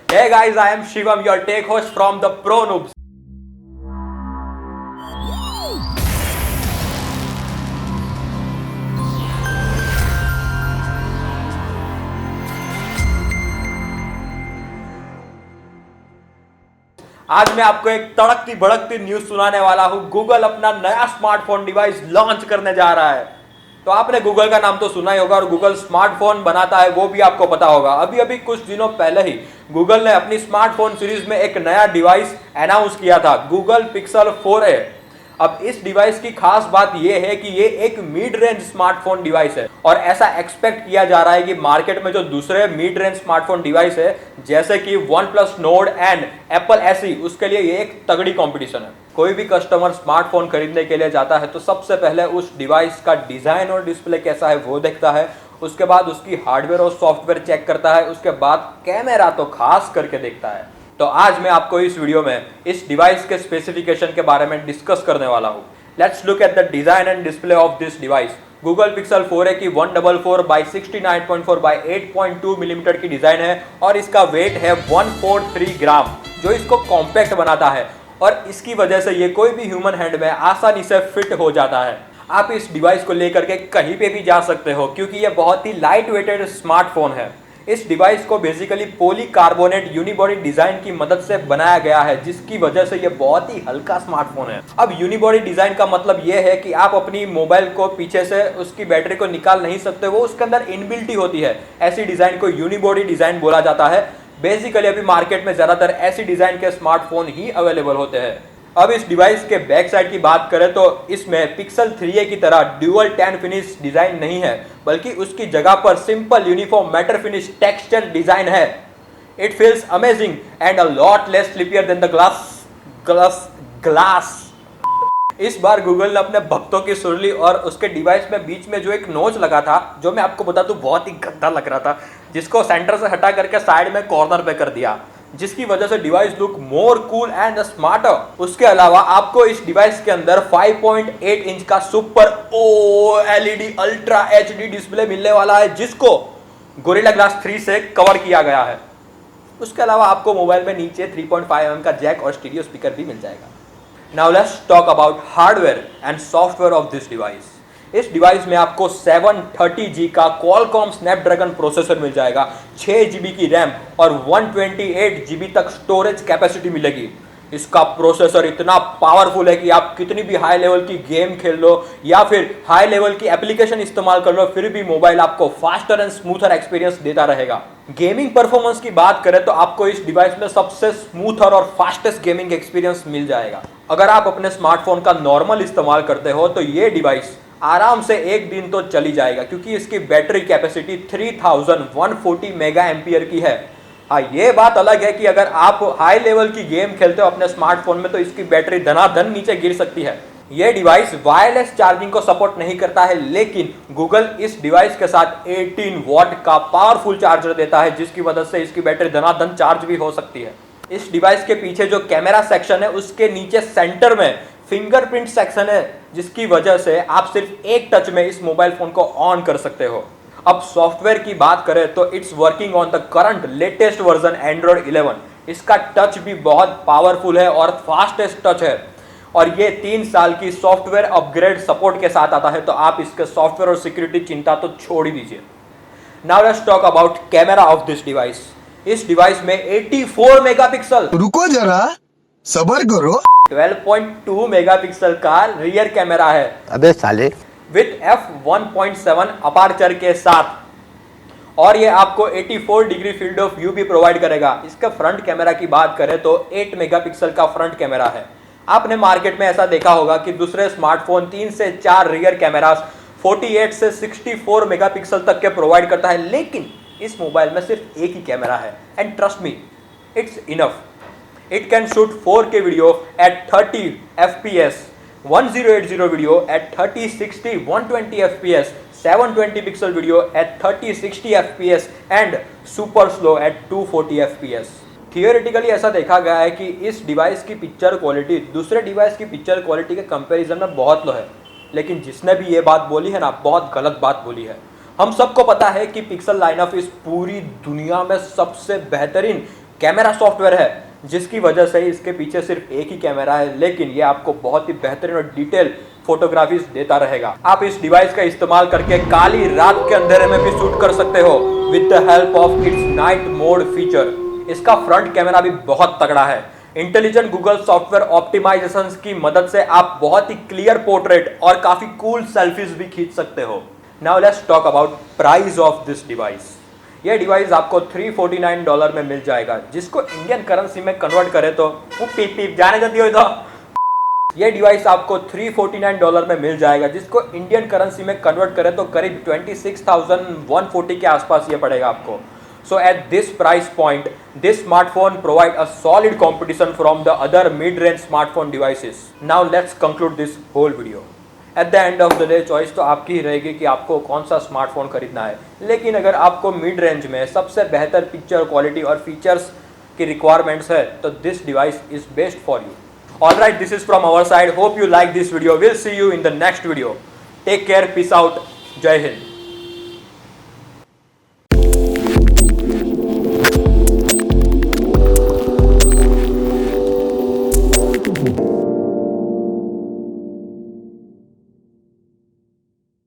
Hey guys, I am Shivam, your tech host from the Pro Noobs. आज मैं आपको एक तड़कती भड़कती न्यूज सुनाने वाला हूं। गूगल अपना नया स्मार्टफोन डिवाइस लॉन्च करने जा रहा है। तो आपने गूगल का नाम तो सुना ही होगा और गूगल स्मार्टफोन बनाता है वो भी आपको पता होगा। अभी अभी कुछ दिनों पहले ही गूगल ने अपनी स्मार्टफोन सीरीज में एक नया डिवाइस अनाउंस किया था, गूगल पिक्सल 4a। अब इस डिवाइस की खास बात यह है कि ये एक मिड रेंज स्मार्टफोन डिवाइस है और ऐसा एक्सपेक्ट किया जा रहा है कि मार्केट में जो दूसरे मिड रेंज स्मार्टफोन डिवाइस है जैसे कि OnePlus Nord and Apple SE, उसके लिए ये एक तगड़ी कंपटीशन है। कोई भी कस्टमर स्मार्टफोन खरीदने के लिए जाता है तो सबसे पहले उस डिवाइस का डिजाइन और डिस्प्ले कैसा है वो देखता है, उसके बाद उसकी हार्डवेयर और सॉफ्टवेयर चेक करता है, उसके बाद कैमरा तो खास करके देखता है। तो आज मैं आपको इस वीडियो में इस डिवाइस के स्पेसिफिकेशन के बारे में डिस्कस करने वाला हूं। Let's look at the design and display of this device. Google pixel 4a की 144 बाई 69.4 बाई 8.2 मिलीमीटर की डिजाइन है और इसका वेट है 143 ग्राम, जो इसको कॉम्पैक्ट बनाता है और इसकी वजह से ये कोई भी ह्यूमन हैंड में आसानी से फिट हो जाता है। आप इस डिवाइस को लेकर के कहीं पे भी जा सकते हो क्योंकि ये बहुत ही लाइट वेटेड स्मार्टफोन है। इस डिवाइस को बेसिकली पॉलीकार्बोनेट यूनिबॉडी डिजाइन की मदद से बनाया गया है, जिसकी वजह से यह बहुत ही हल्का स्मार्टफोन है। अब यूनिबॉडी डिजाइन का मतलब यह है कि आप अपनी मोबाइल को पीछे से उसकी बैटरी को निकाल नहीं सकते, वो उसके अंदर इनबिल्ट ही होती है। ऐसी डिजाइन को यूनिबॉडी डिजाइन बोला जाता है। बेसिकली अभी मार्केट में ज्यादातर ऐसी डिजाइन के स्मार्टफोन ही अवेलेबल होते हैं। अब इस डिवाइस के बैक साइड की बात करें तो इसमें पिक्सल 3a की तरह ड्यूअल टैन फिनिश डिजाइन नहीं है, बल्कि उसकी जगह पर simple uniform matter finish texture design है। It feels amazing and a lot less slippier than the glass. इस बार गूगल ने अपने भक्तों की सुन ली और उसके डिवाइस में बीच में जो एक नोच लगा था, जो मैं आपको बता दूं बहुत ही गंदा लग रहा था, जिसको सेंटर से हटा करके साइड में कॉर्नर पे कर दिया, जिसकी वजह से device look more cool and smarter. उसके अलावा आपको इस डिवाइस के अंदर 5.8 इंच का super OLED ultra HD display मिलने वाला है, जिसको गोरिल्ला ग्लास 3 से कवर किया गया है। उसके अलावा आपको मोबाइल में नीचे 3.5mm का जैक और स्टीरियो स्पीकर भी मिल जाएगा। Now let's talk about hardware and software of this device. इस डिवाइस में आपको 730G का Qualcomm स्नैपड्रैगन प्रोसेसर मिल जाएगा, 6GB की रैम और 128GB तक स्टोरेज कैपेसिटी मिलेगी। इसका प्रोसेसर इतना पावरफुल है कि आप कितनी भी हाई लेवल की गेम खेल लो या फिर हाई लेवल की एप्लीकेशन इस्तेमाल कर लो, फिर भी मोबाइल आपको फास्टर एंड स्मूथर एक्सपीरियंस देता रहेगा। गेमिंग परफॉर्मेंस की बात करें तो आपको इस डिवाइस में सबसे स्मूथर और फास्टेस्ट गेमिंग एक्सपीरियंस मिल जाएगा। अगर आप अपने स्मार्टफोन का नॉर्मल इस्तेमाल करते हो तो ये डिवाइस आराम से एक दिन तो चली जाएगा, क्योंकि इसकी बैटरी कैपेसिटी 3140 मेगा एम्पियर की है। हाँ, ये बात अलग है कि अगर आप हाई लेवल की गेम खेलते हो अपने स्मार्टफोन में तो इसकी बैटरी धनाधन नीचे गिर सकती है। ये डिवाइस वायरलेस चार्जिंग को सपोर्ट नहीं करता है, लेकिन गूगल इस डिवाइस के साथ 18 वॉट का पावरफुल चार्जर देता है, जिसकी मदद से इसकी बैटरी धनाधन चार्ज भी हो सकती है। इस डिवाइस के पीछे जो कैमरा सेक्शन है उसके नीचे सेंटर में फिंगरप्रिंट सेक्शन है, जिसकी वजह से आप सिर्फ एक टच में इस मोबाइल फोन को ऑन कर सकते हो। अब सॉफ्टवेयर की बात करें तो it's working on the current latest version Android 11। इसका टच भी बहुत पावरफुल है और फास्टेस्ट टच है और ये 3 साल की सॉफ्टवेयर अपग्रेड सपोर्ट के साथ आता है, तो आप इसके सॉफ्टवेयर और सिक्योरिटी चिंता तो छोड़ ही दीजिए। Now let's talk about camera off this device. इस डिवाइस में 84 मेगापिक्सल, रुको जरा सबर करो, 12.2 मेगापिक्सल का रियर कैमरा है। अबे साले, विथ f1.7 अपार्चर के साथ, और ये आपको 84 डिग्री फील्ड ऑफ व्यू भी प्रोवाइड करेगा। इसका फ्रंट कैमरा की बात करें तो 8 मेगापिक्सल का फ्रंट कैमरा है। आपने मार्केट में ऐसा देखा होगा कि दूसरे स्मार्टफोन 3 से 4 रियर कैमरास 48 से 64 मेगापिक्सल तक के प्रोवाइड करता है, लेकिन इस मोबाइल में सिर्फ एक ही कैमरा है and trust me, it's enough. It can shoot 4K video at 30 FPS, 1080 video at 3060 120 FPS, 720 pixel video at 3060 FPS and super slow at 240 FPS। Theoretically ऐसा देखा गया है कि इस डिवाइस की पिक्चर क्वालिटी दूसरे डिवाइस की पिक्चर क्वालिटी के कंपैरिजन में बहुत लो है, लेकिन जिसने भी ये बात बोली है ना, बहुत गलत बात बोली है। हम सबको पता है कि पिक्सल लाइनअप इस पूरी दुनिया में सबसे बेहतरीन कैमरा सॉफ्टवेयर है जिसकी वजह से इसके पीछे सिर्फ एक ही कैमरा है, लेकिन ये आपको बहुत ही बेहतरीन और डिटेल फोटोग्राफीज देता रहेगा। आप इस डिवाइस का इस्तेमाल करके काली रात के अंधेरे में भी शूट कर सकते हो with the help of its night mode feature. इसका फ्रंट कैमरा भी बहुत तगड़ा है। इंटेलिजेंट गूगल सॉफ्टवेयर ऑप्टिमाइजेशन की मदद से आप बहुत ही क्लियर पोर्ट्रेट और काफी कूल सेल्फीज भी खींच सकते हो। Now let's talk about price of this device. यह डिवाइस आपको $349 में मिल जाएगा, जिसको इंडियन करेंसी में कन्वर्ट करें तो वो पीप पीप जाने जाती हो तो यह डिवाइस आपको $349 में मिल जाएगा, जिसको इंडियन करेंसी में कन्वर्ट करें तो करीब 26,140 के आसपास ये पड़ेगा आपको। So at this price point, this smartphone provides a solid competition from the other mid-range smartphone devices. Now let's conclude this whole video. At the end of the day, choice तो आपकी ही रहेगी कि आपको कौन सा स्मार्टफोन खरीदना है, लेकिन अगर आपको मिड रेंज में सबसे बेहतर पिक्चर क्वालिटी और फीचर्स की रिक्वायरमेंट्स है तो this device is best for you. Alright, this is from our side. Hope you like this video. We'll see you in the next video. Take care. Peace out. Jai Hind.